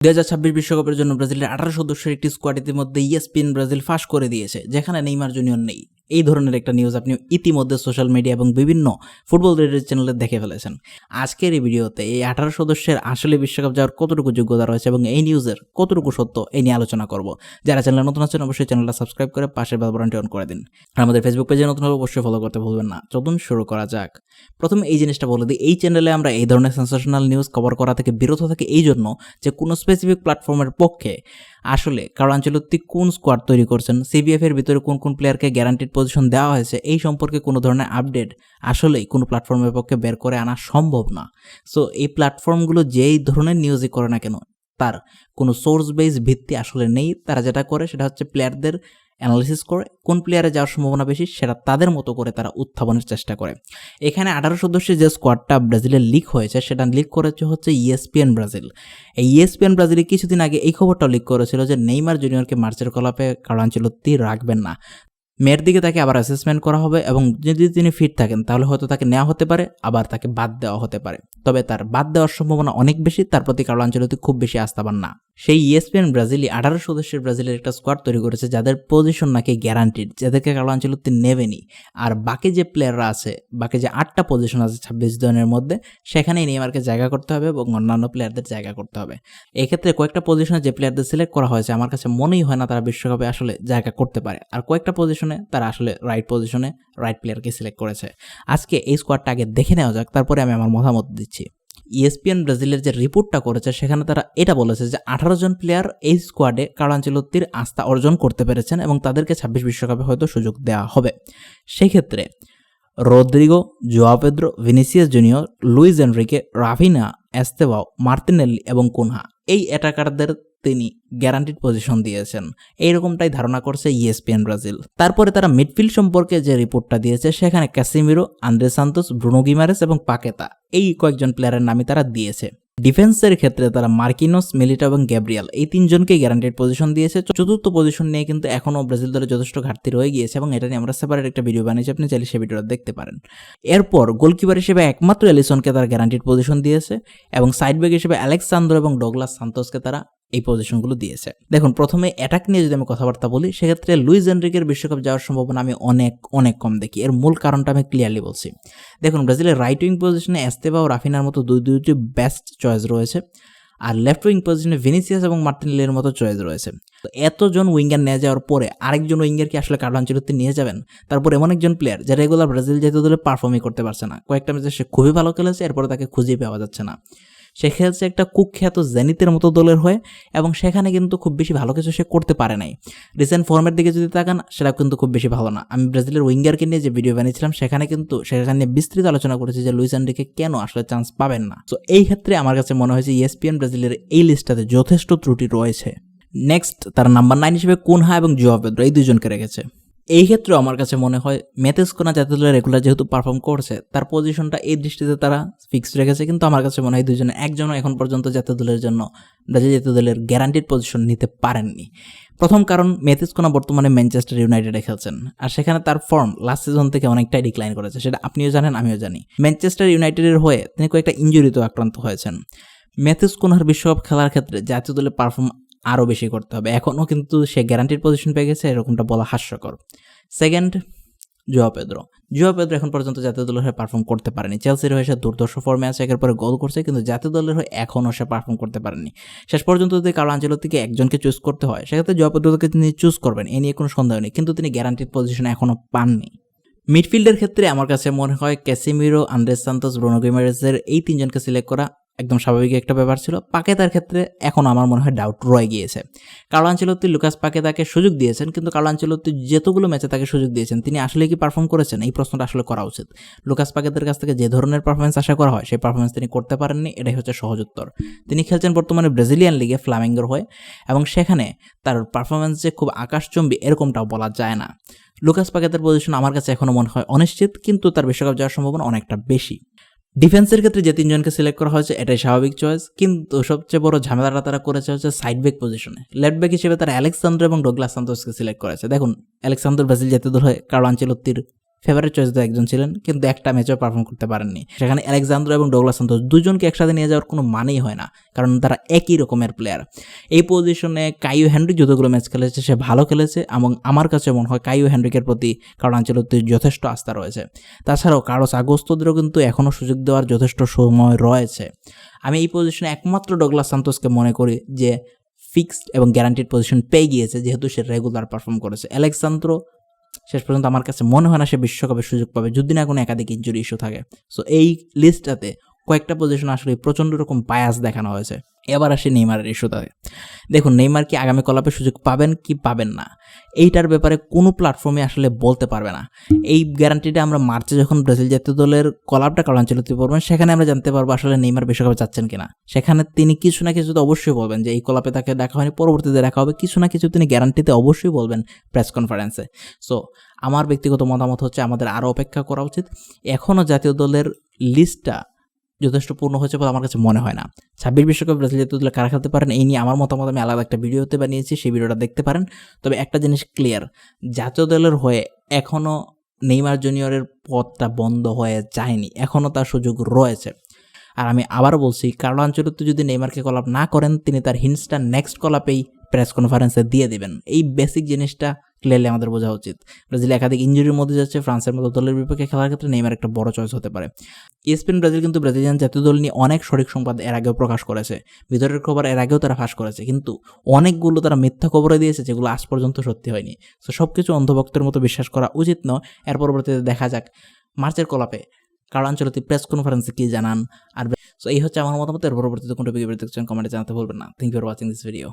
2026 বিশ্বকাপের জন্য ব্রাজিলের 18 সদস্যের একটি স্কোয়াড ইতিমধ্যে ইএসপিএন ব্রাজিল ফাঁস করে দিয়েছে, যেখানে নেইমার জুনিয়র নেই। এই ধরনের একটা নিউজ আপনি ইতিমধ্যে সোশ্যাল মিডিয়া এবং বিভিন্ন ফুটবল রিলেটেড চ্যানেলে দেখে ফেলেছেন। আজকের এই ভিডিওতে এই 18 সদস্যের আসলে বিশ্বকাপ যাওয়ার কতটুকু যোগ্যতা রয়েছে এবং এই নিউজের কতটুকু সত্য এই নিয়ে আলোচনা করব। যারা চ্যানেলে নতুন আছেন অবশ্যই চ্যানেলটা সাবস্ক্রাইব করে পাশের বেল বাটনটি অন করে দিন। আর আমাদের ফেসবুক পেজে নতুন হলে অবশ্যই ফলো করতে ভুলবেন না। চলুন শুরু করা যাক। প্রথমে এই জিনিসটা বলে দিই, এই চ্যানেলে আমরা এই ধরনের সেন্সেশনাল নিউজ কভার করা থেকে বিরত থাকি এই জন্য যে কোনো স্পেসিফিক প্ল্যাটফর্মের পক্ষে আসলে কার্লো আনচেলত্তি কোন স্কোয়াড তৈরি করছেন, সিবিএফ এর ভিতরে কোন কোন প্লেয়ারকে গ্যারান্টিড পজিশন দেওয়া হয়েছে, এই সম্পর্কে কোনো ধরনের আপডেট আসলেই কোনো প্ল্যাটফর্মের পক্ষে বের করে আনা সম্ভব না। সো এই প্ল্যাটফর্মগুলো যেই ধরনের নিউজই করে না কেন তার কোনো সোর্স বেস ভিত্তি আসলে নেই। তারা যেটা করে সেটা হচ্ছে প্লেয়ারদের অ্যানালিসিস করে কোন প্লেয়ারে যাওয়ার সম্ভাবনা বেশি সেটা তাদের মতো করে তারা উত্থাপনের চেষ্টা করে। এখানে 18 সদস্যের যে স্কোয়াডটা ব্রাজিলের লিক হয়েছে সেটা লিক করেছে হচ্ছে ইএসপিএন ব্রাজিল। এই ইএসপিএন ব্রাজিলে কিছুদিন আগে এই খবরটাও লিক করেছিল যে নেইমার জুনিয়রকে মার্চের কলাপে কার্লো আনচেলত্তি রাখবেন না। মেয়ের দিকে তাকে আবার অ্যাসেসমেন্ট করা হবে এবং যদি তিনি ফিট থাকেন তাহলে হয়তো তাকে নেওয়া হতে পারে, আবার তাকে বাদ দেওয়া হতে পারে। তবে তার বাদ দেওয়ার সম্ভাবনা অনেক বেশি, তার প্রতি কার্লো আনচেলত্তি খুব বেশি আস্থাবান না। সেই ইএসপিএন ব্রাজিলই 18 সদস্যের ব্রাজিলের একটা স্কোয়াড তৈরি করেছে যাদের পজিশন নাকি গ্যারান্টিড, যাদেরকে কার্লো আনচেলত্তি নেবেনি। আর বাকি যে প্লেয়াররা আছে, বাকি যে 8টা পজিশন আছে 26 জনের মধ্যে, সেখানেই নেইমারকে জায়গা করতে হবে এবং অন্যান্য প্লেয়ারদের জায়গা করতে হবে। এক্ষেত্রে কয়েকটা পজিশনে যে প্লেয়ারদের সিলেক্ট করা হয়েছে আমার কাছে মনেই হয় না তারা বিশ্বকাপে আসলে জায়গা করতে পারে, আর কয়েকটা পজিশনে তারা আসলে রাইট পজিশনে রাইট প্লেয়ারকে সিলেক্ট করেছে। আজকে এই স্কোয়াডটা আগে দেখে নেওয়া যাক, তারপরে আমি আমার মতামত দিচ্ছি। ইএসপিএন ব্রাজিলের যে রিপোর্টটা করেছে সেখানে তারা এটা বলেছে যে 18 জন প্লেয়ার এই স্কোয়াডে কার্লো আনচেলত্তির আস্থা অর্জন করতে পেরেছেন এবং তাদেরকে 26 বিশ্বকাপে হয়তো সুযোগ দেওয়া হবে। সেক্ষেত্রে Rodrygo, Joao Pedro, Vinicius Junior, Luis Enrique, Raphinha, Estevao, Martinelli এবং কুনহা, এই অ্যাটাকারদের তিনি গ্যারান্টিড পজিশন দিয়েছেন। এইরকমটাই ধারণা করছে ইএসপিএন ব্রাজিল। তারপরে তারা মিডফিল্ড সম্পর্কে যে রিপোর্টটা দিয়েছে সেখানে Casemiro, Andre Santos, Bruno Guimaraes এবং পাকেতা, এই কয়েকজন প্লেয়ারের নামই তারা দিয়েছে। ডিফেন্সের ক্ষেত্রে তারা মার্কিনোস, মিলিটা এবং গ্যাব্রিয়াল, এই তিনজনকে গ্যারান্টিড পজিশন দিয়েছে। চতুর্থ পজিশন নিয়ে কিন্তু এখনও ব্রাজিল দলে যথেষ্ট ঘাটতি রয়ে গিয়েছে এবং এটা নিয়ে আমরা সেপারেট একটা ভিডিও বানিয়েছি, আপনি চাইলে সেই ভিডিওটা দেখতে পারেন। এরপর গোলকিপার হিসেবে একমাত্র এলিসনকে তারা গ্যারান্টিড পজিশন দিয়েছে এবং সাইড ব্যাক হিসেবে আলেক্সান্দ্রো এবং ডগলাস সান্তোসকে তারা এই পজিশনগুলো দিয়েছে। দেখুন, প্রথমে অ্যাটাক নিয়ে যদি আমি কথাবার্তা বলি সেক্ষেত্রে লুইস এনরিকের বিশ্বকাপ যাওয়ার সম্ভাবনা আমি অনেক কম দেখি। এর মূল কারণটা আমি ক্লিয়ারলি বলছি। দেখুন, ব্রাজিলের রাইট উইং পজিশনে এস্তেভাও, রাফিনার মতো দুইটি বেস্ট চয়েস রয়েছে, আর লেফট উইং পজিশনে ভিনিসিয়াস এবং মার্টিনেলির মতো চয়েস রয়েছে। তো এতজন উইঙ্গার নিয়ে যাওয়ার পরে আরেকজন উইঙ্গার কি আসলে কার্লো আনচেলত্তি নিয়ে যাবেন? তারপর এমন একজন প্লেয়ার যে রেগুলার ব্রাজিল জাতীয় দলে পারফর্মই করতে পারছে না, কয়েকটা ম্যাচে সে খুবই ভালো খেলেছে, এরপরে তাকে খুঁজেই পাওয়া যাচ্ছে না। সে খেলছে একটা কুখ্যাত জেনিতের মতো দলের হয়ে এবং সেখানে কিন্তু খুব বেশি ভালো কিছু সে করতে পারে নাই। রিসেন্ট ফর্মের দিকে যদি তাকান সেটা কিন্তু খুব বেশি ভালো না। আমি ব্রাজিলের উইঙ্গারকে নিয়ে যে ভিডিও বানিয়েছিলাম সেখানে নিয়ে বিস্তৃত আলোচনা করেছি যে লুইস এনরিকে কেন আসলে চান্স পাবেন না। তো এই ক্ষেত্রে আমার কাছে মনে হয়েছে ইএসপিএন ব্রাজিলের এই লিস্টটাতে যথেষ্ট ত্রুটি রয়েছে। নেক্সট, তারা নাম্বার 9 হিসেবে কুনহা এবং জোয়া পেদ্রো, এই দুজনকে রেখেছে। এই ক্ষেত্রে আমার কাছে মনে হয় মেতেসকোনা জাতীয় দলে রেগুলার যেহেতু পারফর্ম করছে তার পজিশনটা এই দৃষ্টিতে তারা ফিক্সড রেখেছে, কিন্তু আমার কাছে মনে হয় দুজনে একজনও এখন পর্যন্ত জাতীয় দলের জন্য ব্রাজিল জাতীয় দলের গ্যারান্টিড পজিশন নিতে পারেননি। প্রথম কারণ, মেতেসকোনা বর্তমানে ম্যানচেস্টার ইউনাইটেডে খেলছেন আর সেখানে তার ফর্ম লাস্ট সিজন থেকে অনেকটাই ডিক্লাইন করেছে, সেটা আপনিও জানেন আমিও জানি। ম্যানচেস্টার ইউনাইটেডের হয়ে তিনি কয়েকটা ইনজুরিতেও আক্রান্ত হয়েছেন। মেতেসকোনার বিশ্বকাপ খেলার ক্ষেত্রে জাতীয় দলে পারফর্ম আরও বেশি করতে হবে। এখনও কিন্তু সে গ্যারান্টিড পজিশন পেয়ে গেছে, এরকমটা বলা হাস্যকর। সেকেন্ড, জোয়া পেদ্রো এখন পর্যন্ত জাতীয় দলের হয়ে পারফর্ম করতে পারেনি। চেলসির হয়ে সে দুর্দর্শ ফর্মে আছে, একের পরে গোল করছে, কিন্তু জাতীয় দলের হয়ে এখনও সে পারফর্ম করতে পারেনি। শেষ পর্যন্ত যদি কার্লো আনচেলত্তিকে একজনকে চুজ করতে হয় সেক্ষেত্রে জোয়া পেদ্রোকে তিনি চুজ করবেন, এ নিয়ে কোনো সন্দেহ নেই, কিন্তু তিনি গ্যারান্টিড পজিশন এখনও পাননি। মিডফিল্ডের ক্ষেত্রে আমার কাছে মনে হয় ক্যাসিমিরো, আন্দ্রে সান্তোস, ব্রুনো গিমারেজের এই তিনজনকে সিলেক্ট করা একদম স্বাভাবিক একটা ব্যাপার ছিল। পাকেতার ক্ষেত্রে এখন আমার মনে হয় ডাউট রয়ে গিয়েছে। কার্লো আনচেলত্তি লুকাস পাকেতাকে সুযোগ দিয়েছেন, কিন্তু কার্লো আনচেলত্তি যেতগুলো ম্যাচে তাকে সুযোগ দিয়েছেন তিনি আসলে কি পারফর্ম করেছেন, এই প্রশ্নটা আসলে করা উচিত। লুকাস পাকেতার কাছ থেকে যে ধরনের পারফরমেন্স আশা করা হয় সেই পারফরমেন্স তিনি করতে পারেননি, এটাই হচ্ছে সহজ উত্তর। তিনি খেলছেন বর্তমানে ব্রাজিলিয়ান লিগে ফ্লামেঙ্গোর হয়ে এবং সেখানে তার পারফরমেন্স যে খুব আকাশচুম্বী এরকমটাও বলা যায় না। লুকাস পাকেতার পজিশন আমার কাছে এখনও মনে হয় অনিশ্চিত, কিন্তু তার বিশ্বকাপ যাওয়ার সম্ভাবনা অনেকটা বেশি। ডিফেন্সের ক্ষেত্রে যে তিনজনকে সিলেক্ট করা হয়েছে এটাই স্বাভাবিক চয়েস, কিন্তু সবচেয়ে বড় ঝামেলাটা তারা করেছে হচ্ছে সাইড ব্যাক পজিশনে। লেফট ব্যাক হিসেবে তারা আলেক্সান্দ্রো এবং ডগলাস সান্তোসকে সিলেক্ট করেছে। দেখুন, আলেক্সান্দ্রো ব্রাজিল জাতীয় দল হয়ে কার্লো আনচেলত্তির ফেভারিট চয়েস তো একজন ছিলেন, কিন্তু একটা ম্যাচও পারফর্ম করতে পারেননি। সেখানে আলেক্সান্দ্রো এবং ডগলাস সান্তোস দুজনকে একসাথে নিয়ে যাওয়ার কোনো মানেই হয় না, কারণ তারা একই রকমের প্লেয়ার। এই পজিশনে কাইও হেনরিক যতগুলো ম্যাচ খেলেছে সে ভালো খেলেছে, এবং আমার কাছে মনে হয় কাইও হেনরিকের প্রতি কার্লো আনচেলত্তির যথেষ্ট আস্থা রয়েছে। তাছাড়াও কার্লোস আগোস্তোদেরও কিন্তু এখনও সুযোগ দেওয়ার যথেষ্ট সময় রয়েছে। আমি এই পজিশনে একমাত্র ডগলাস সান্তোসকে মনে করি যে ফিক্সড এবং গ্যারান্টিড পজিশন পেয়ে গিয়েছে, যেহেতু সে রেগুলার পারফর্ম করেছে। আলেক্সান্দ্রো শেষ পর্যন্ত আমার কাছে মনে হয় না সে বিশ্বকাপের সুযোগ পাবে, যদি না কোনো একাধিক ইনজুরি ইস্যু থাকে। সো এই লিস্টটাতে কয়েকটা পজিশন আসলে প্রচণ্ড রকম বায়াস দেখানো হয়েছে। এবার আসে নেইমারের ইস্যুটাতে। দেখুন, নেইমার কি আগামী কলাপে সুযোগ পাবেন কি পাবেন না, এইটার ব্যাপারে কোনো প্ল্যাটফর্মে আসলে বলতে পারবে না। এই গ্যারান্টিটা আমরা মার্চে যখন ব্রাজিল জাতীয় দলের কলাপটা কার্লো আনচেলত্তি পড়বেন, সেখানে আমরা জানতে পারবো আসলে নেইমার বিশ্বকাপে যাচ্ছেন কিনা। সেখানে তিনি কিছু না কিছু তো অবশ্যই বলবেন যে এই কলাপে তাকে দেখা হয়নি, পরবর্তীতে দেখা হবে, কিছু না কিছু তিনি গ্যারান্টিতে অবশ্যই বলবেন প্রেস কনফারেন্সে। সো আমার ব্যক্তিগত মতামত হচ্ছে আমাদের আরও অপেক্ষা করা উচিত। এখনও জাতীয় দলের লিস্টটা যথেষ্ট পূর্ণ হয়েছে বলে আমার কাছে মনে হয় না। 26 বিশ্বকাপ ব্রাজিল জাতীয় দলে কারা খেলতে পারেন এই নিয়ে আমার মতামত আমি আলাদা একটা ভিডিওতে বানিয়েছি, সেই ভিডিওটা দেখতে পারেন। তবে একটা জিনিস ক্লিয়ার, জাতীয় দলের হয়ে এখনও নেইমার জুনিয়রের পথটা বন্ধ হয়ে যায়নি, এখনও তার সুযোগ রয়েছে। আর আমি আবার বলছি, কার্লো আনচেলত্তি যদি নেইমারকে কলাপ না করেন, তিনি তার হিন্টসটা নেক্সট কলাপেই প্রেস কনফারেন্সে দিয়ে দিবেন। এই বেসিক জিনিসটা ক্লিয়ারলি আমাদের বোঝা উচিত। ব্রাজিল একাধিক ইনজুরির মধ্যে যাচ্ছে, ফ্রান্সের মতো দলের বিপক্ষে খেলার ক্ষেত্রে নেইমার একটা বড় চয়েস হতে পারে। ESPN ব্রাজিল কিন্তু ব্রাজিলিয়ান জাতীয় দল নিয়ে অনেক সঠিক সংবাদ এর আগেও প্রকাশ করেছে, ভিতরের খবর এর আগেও তারা ফাঁস করেছে, কিন্তু অনেকগুলো তারা মিথ্যা খবরে দিয়েছে যেগুলো আজ পর্যন্ত সত্যি হয়নি। তো সব কিছু অন্ধভক্তের মতো বিশ্বাস করা উচিত নয়। এর পরবর্তীতে দেখা যাক মার্চের কলাপে কার্লো আনচেলত্তি প্রেস কনফারেন্সে কী জানান। আর সো এই হচ্ছে আমার মতামত। এর পরবর্তীতে কোনটা ভিডিও দেখছেন কমেন্টে জানাতে ভুলবেন না। Thank you for watching this video.